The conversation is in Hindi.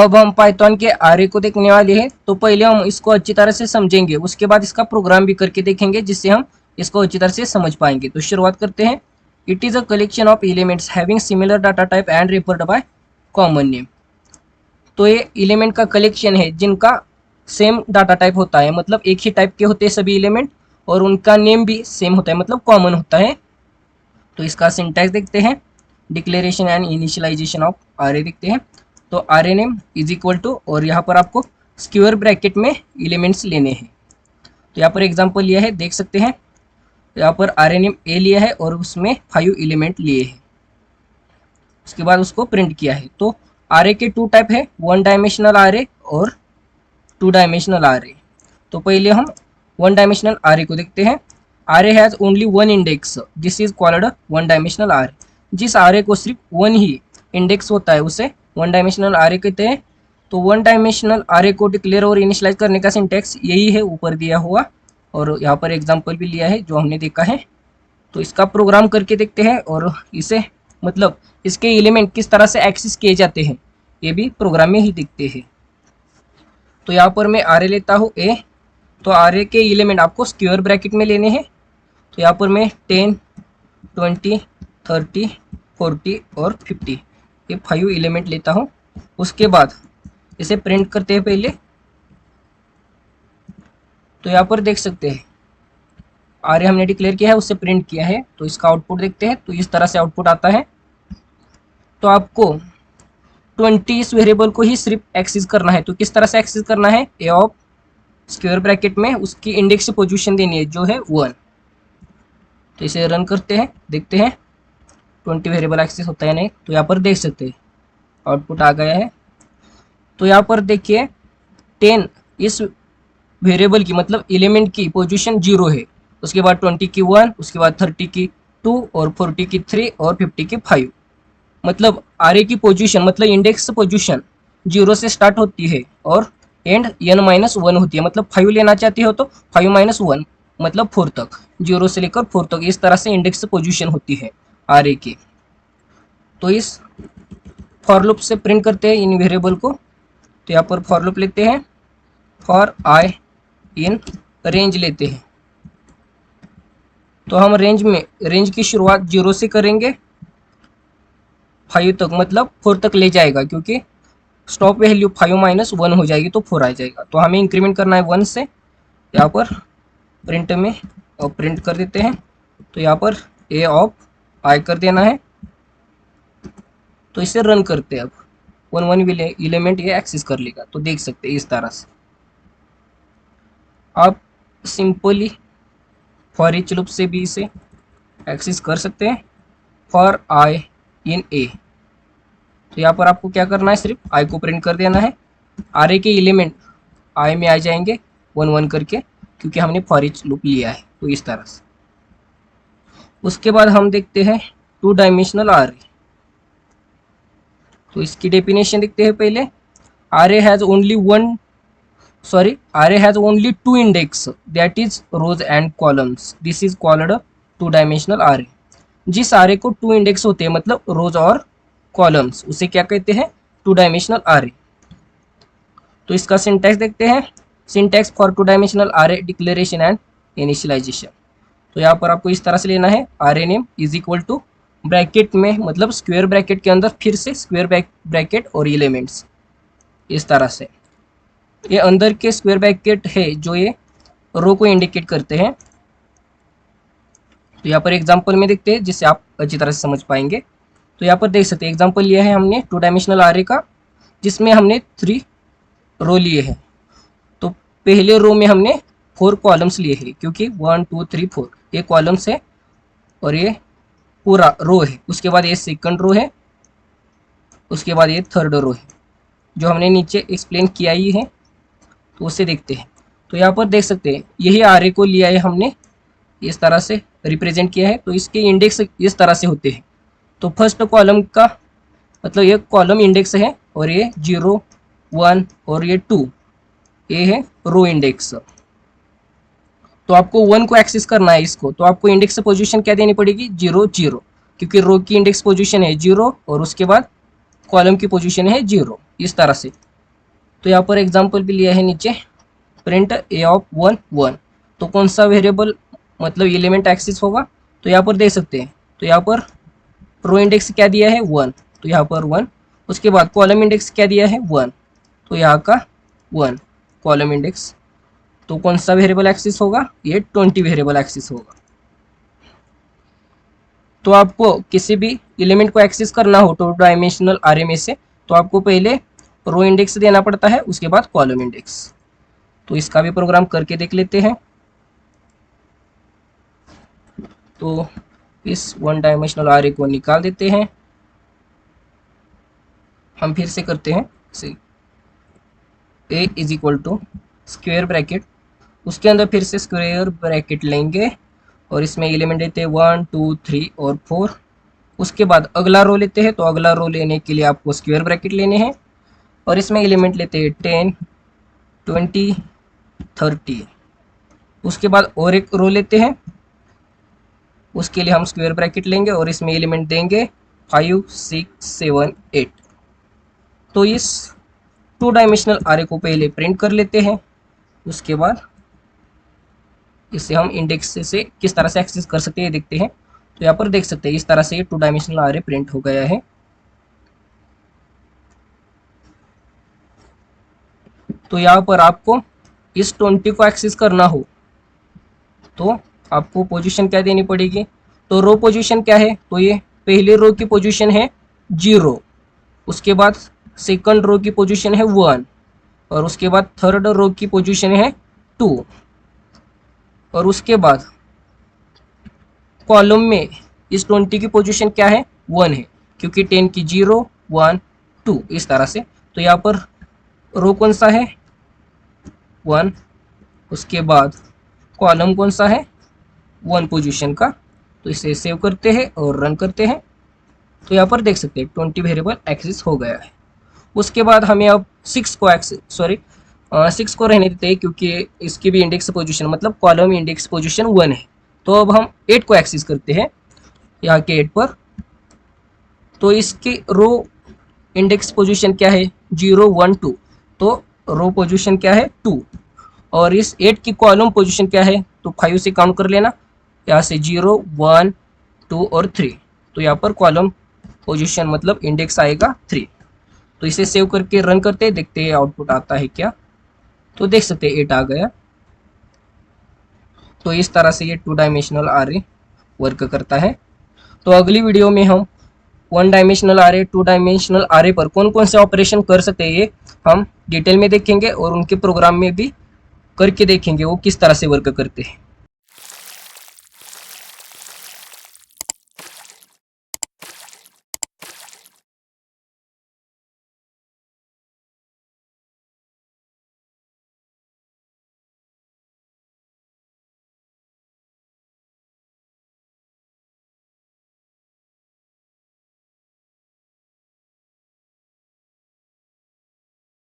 अब हम पाइथन के आरे को देखने वाले हैं। तो पहले हम इसको अच्छी तरह से समझेंगे, उसके बाद इसका प्रोग्राम भी करके देखेंगे जिससे हम इसको अच्छी तरह से समझ पाएंगे। तो शुरुआत करते हैं। It is a collection of elements having similar data type and referred by common name. तो ये एलिमेंट का कलेक्शन है जिनका सेम डाटा टाइप होता है, मतलब एक ही टाइप के होते हैं सभी एलिमेंट, और उनका नेम भी सेम होता है, मतलब कॉमन होता है। तो इसका सिंटैक्स देखते हैं। डिक्लेरेशन एंड इनिशियलाइजेशन ऑफ आरे देखते हैं। तो आरे नेम इज इक्वल टू, और यहाँ पर आपको स्क्वायर ब्रैकेट में एलिमेंट्स लेने हैं। तो यहाँ पर एग्जांपल लिया है, देख सकते हैं। यहाँ पर आरे नेम ए लिया है और उसमें 5 एलिमेंट लिए हैं, उसके बाद उसको प्रिंट किया है। तो आरे के 2 टाइप है, 1 डायमेंशनल आरे और 2 डायमेंशनल आरे। तो पहले हम 1 डायमेंशनल आरे को देखते हैं। Array has only 1 index, this is called 1 dimensional array. जिस आरे को सिर्फ 1 ही इंडेक्स होता है उसे 1 डायमेंशनल आरे कहते हैं। तो 1 डायमेंशनल आरे को डिक्लेयर और इनिशियलाइज करने का सिंटैक्स यही है ऊपर दिया हुआ, और यहाँ पर एग्जांपल भी लिया है जो हमने देखा है। तो इसका प्रोग्राम करके देखते हैं, और इसे मतलब इसके एलिमेंट किस तरह से एक्सेस किए जाते हैं ये भी प्रोग्राम में ही दिखते हैं। तो यहाँ पर मैं आरे लेता हूँ ए। तो आरे के एलिमेंट आपको स्क्वायर ब्रैकेट में लेने हैं। तो यहाँ पर मैं 10, 20, 30, 40 और 50 ये 5 एलिमेंट लेता हूँ। उसके बाद इसे प्रिंट करते हैं पहले। तो यहाँ पर देख सकते हैं आरे हमने डिक्लेयर किया है, उससे प्रिंट किया है। तो इसका आउटपुट देखते हैं। तो इस तरह से आउटपुट आता है। तो आपको 20 इस वेरिएबल को ही सिर्फ एक्सेस करना है। तो किस तरह से एक्सेस करना है, ए ऑफ स्क्वायर ब्रैकेट में उसकी इंडेक्स पोजीशन देनी है जो है 1। तो इसे रन करते हैं, देखते हैं 20 वेरिएबल एक्सेस होता है नहीं। तो यहाँ पर देख सकते हैं आउटपुट आ गया है। तो यहाँ पर देखिए 10 इस वेरिएबल की मतलब एलिमेंट की पोजीशन 0 है, उसके बाद 20 की 1, उसके बाद 30 की 2 और 40 की 3 और 50 की 5। मतलब आरे की पोजीशन मतलब इंडेक्स पोजीशन 0 से स्टार्ट होती है और एंड n-1 होती है। मतलब 5 लेना चाहती हो तो 5-1 मतलब 4 तक, 0 से लेकर 4 तक इस तरह से इंडेक्स पोजीशन होती है आरे की। तो इस फॉर लूप से प्रिंट करते हैं इन वेरिएबल को। तो यहाँ पर फॉर लूप लेते हैं, फॉर आई इन रेंज लेते हैं। तो हम रेंज की शुरुआत 0 से करेंगे 5 तक, मतलब 4 तक ले जाएगा, क्योंकि स्टॉप वैल्यू 5-1 हो जाएगी तो 4 आ जाएगा। तो हमें इंक्रीमेंट करना है 1 से। यहाँ पर प्रिंट में प्रिंट कर देते हैं। तो यहाँ पर ए ऑफ आई कर देना है। तो इसे रन करते हैं। अब 1 एलिमेंट ये एक्सेस कर लेगा। तो देख सकते हैं इस तरह से आप सिंपली फॉर ईच लूप से भी इसे एक्सेस कर सकते हैं। फॉर आई इन ए, तो यहाँ पर आपको क्या करना है, सिर्फ आई को प्रिंट कर देना है। आरे के एलिमेंट आई में आ जाएंगे 1-1 करके, क्योंकि हमने फॉर ईच लूप लिया है। तो इस तरह से उसके बाद हम देखते हैं 2 डायमेंशनल आरे। तो इसकी डेफिनेशन देखते हैं पहले। Array has only 2 index that is rows and columns, this is called 2 dimensional array. जिस आरे को 2 इंडेक्स होते हैं मतलब रोज और कॉलम्स, उसे क्या कहते हैं, 2 डायमेंशनल आरे। तो इसका सिंटैक्स देखते हैं। Syntax for 2 dimensional array declaration and initialization. तो यहाँ पर आपको इस तरह से लेना है, array name is equal to bracket में मतलब स्क्वायर ब्रैकेट के अंदर फिर से स्क्वायर ब्रैकेट और एलिमेंट्स, इस तरह से। ये अंदर के स्क्वायर ब्रैकेट है जो ये रो को इंडिकेट करते हैं। तो यहाँ पर एग्जांपल में देखते हैं जिससे आप अच्छी तरह से समझ पाएंगे। तो यहाँ पर देख सकते हैं एग्जांपल लिया है हमने 2 डायमेंशनल आरे का, जिसमें हमने 3 रो लिए हैं। तो पहले रो में हमने 4 कॉलम्स लिए हैं, क्योंकि 1 2 3 4 ये कॉलम्स है और ये पूरा रो है। उसके बाद ये सेकंड रो है, उसके बाद ये थर्ड रो है, जो हमने नीचे एक्सप्लेन किया ही है। तो उसे देखते हैं। तो यहाँ पर देख सकते हैं यही आरे को लिया है हमने, इस तरह से रिप्रेजेंट किया है। तो इसके इंडेक्स इस तरह से होते हैं। तो फर्स्ट कॉलम का मतलब ये कॉलम इंडेक्स है, और ये 0 1 और ये 2 ये है रो इंडेक्स। तो आपको 1 को एक्सेस करना है इसको, तो आपको इंडेक्स पोजीशन क्या देनी पड़ेगी, 0 0, क्योंकि रो की इंडेक्स पोजीशन है 0 और उसके बाद कॉलम की पोजीशन है 0, इस तरह से। तो यहाँ पर एग्जाम्पल भी लिया है नीचे, प्रिंट ए ऑफ 1 1। तो कौन सा वेरिएबल मतलब एलिमेंट एक्सेस होगा, तो यहाँ पर देख सकते हैं। तो यहाँ पर रो इंडेक्स क्या दिया है 1, तो यहाँ पर 1। उसके बाद कॉलम इंडेक्स क्या दिया है 1, तो यहाँ का 1 कॉलम इंडेक्स। तो कौन सा वेरिएबल एक्सेस होगा, ये 20 वेरिएबल एक्सेस होगा। तो आपको किसी भी एलिमेंट को एक्सेस करना हो 2 डायमेंशनल आरे में से, तो आपको पहले रो इंडेक्स देना पड़ता है, उसके बाद कॉलम इंडेक्स। तो इसका भी प्रोग्राम करके देख लेते हैं। तो इस 1 डायमेंशनल आरे को निकाल देते हैं। हम फिर से करते हैं, A is equal to square bracket, उसके अंदर फिर से स्क्वायर ब्रैकेट लेंगे और इसमें एलिमेंट लेते हैं 1 2 3 और 4। उसके बाद अगला रो लेते हैं, तो अगला रो लेने के लिए आपको स्क्वायर ब्रैकेट लेने हैं और इसमें एलिमेंट लेते हैं 10 20 30। उसके बाद और एक रो लेते हैं, उसके लिए हम स्क्वायर ब्रैकेट लेंगे और इसमें एलिमेंट देंगे 5 6 7 8। तो इस 2 डायमेंशनल आरे को पहले प्रिंट कर लेते हैं, उसके बाद इसे हम इंडेक्स से किस तरह से एक्सेस कर सकते हैं देखते हैं। तो यहाँ पर देख सकते हैं इस तरह से ये 2 डायमेंशनल आरे प्रिंट हो गया है। तो यहाँ पर आपको इस 20 को एक्सेस करना हो तो आपको पोजीशन क्या देनी पड़ेगी, तो रो पोजीशन क्या है, तो ये पहले रो की पोजीशन है 0, उसके बाद सेकंड रो की पोजीशन है 1 और उसके बाद थर्ड रो की पोजीशन है 2 और उसके बाद कॉलम में इस 20 की पोजीशन क्या है 1 है, क्योंकि 10 की 0 1 2 इस तरह से। तो यहाँ पर रो कौन सा है 1, उसके बाद कॉलम कौन सा है 1 पोजीशन का। तो इसे सेव करते हैं और रन करते हैं। तो यहाँ पर देख सकते हैं 20 वेरिएबल एक्सेस हो गया है। उसके बाद हमें अब 6 को रहने देते हैं, क्योंकि इसकी भी इंडेक्स पोजीशन मतलब कॉलम इंडेक्स पोजीशन 1 है। तो अब हम 8 को एक्सेस करते हैं यहाँ के 8 पर। तो इसकी रो इंडेक्स पोजीशन क्या है 0 1 2, तो रो पोजीशन क्या है 2 और इस 8 की कॉलम पोजीशन क्या है, तो 5 से काउंट कर लेना, यहाँ से 0 1 2 और 3। तो यहाँ पर कॉलम पोजीशन मतलब इंडेक्स आएगा 3। तो इसे सेव करके रन करते हैं, देखते हैं आउटपुट आता है क्या। तो देख सकते हैं 8 आ गया। तो इस तरह से ये 2 डायमेंशनल आरे वर्क करता है। तो अगली वीडियो में हम 1 डायमेंशनल आरे 2 डायमेंशनल आरे पर कौन कौन से ऑपरेशन कर सकते हैं ये हम डिटेल में देखेंगे और उनके प्रोग्राम में भी करके देखेंगे वो किस तरह से वर्क करते हैं।